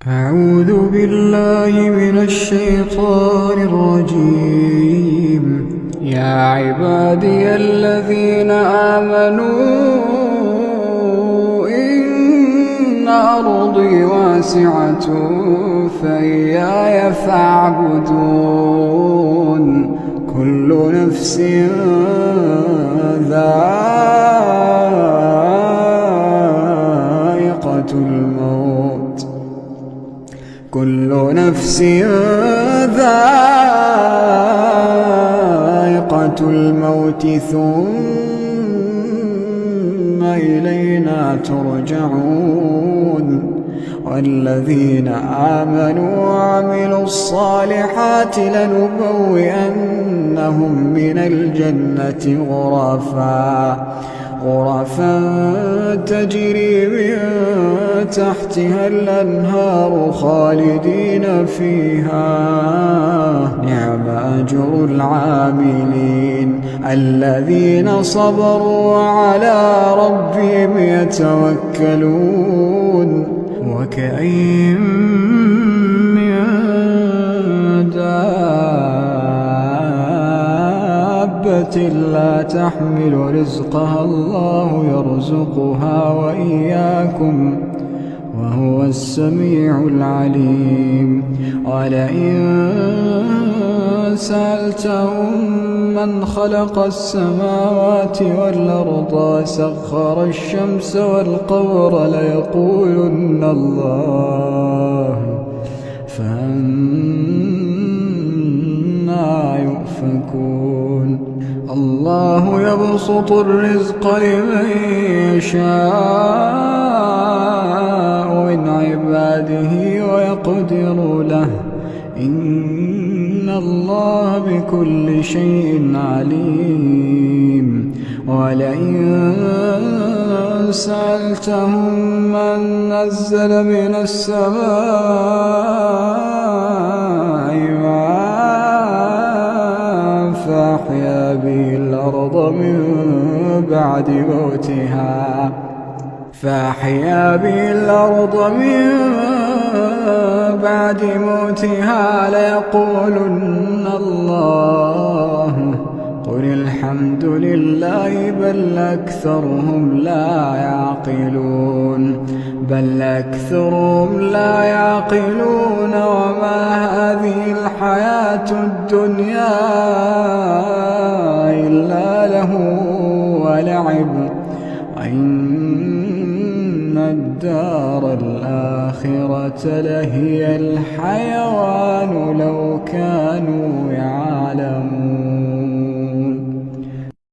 أعوذ بالله من الشيطان الرجيم. يا عبادي الذين آمنوا إن أرضي واسعة فإياي فاعبدون. كل نفس ذائقة الموت كل نفس ذائقة الموت ثم إلينا ترجعون. والذين آمنوا وعملوا الصالحات لنبوئنهم من الجنة غرفا تجري من تحتها الأنهار خالدين فيها. نعم أجر العاملين الذين صبروا وعلى ربهم يتوكلون. وكأين من دابة لا تحمل رزقها الله يرزقها وإياكم وهو السميع العليم. ولئن سألتهم من خلق السماوات والأرض وسخر الشمس والقمر ليقولن الله فأنى يؤفكون. الله يبسط الرزق لمن يشاء من عباده ويقدر له إن الله بكل شيء عليم. ولئن سألتهم من نزل من السماء ماء فأحيا به الأرض من بعد موتها ليقولن الله. قل الحمد لله بل أكثرهم لا يعقلون. وما هذه الحياة الدنيا إلا له ولعب وإن الدار الآخرة لهي الحيوان لو كانوا يعلمون.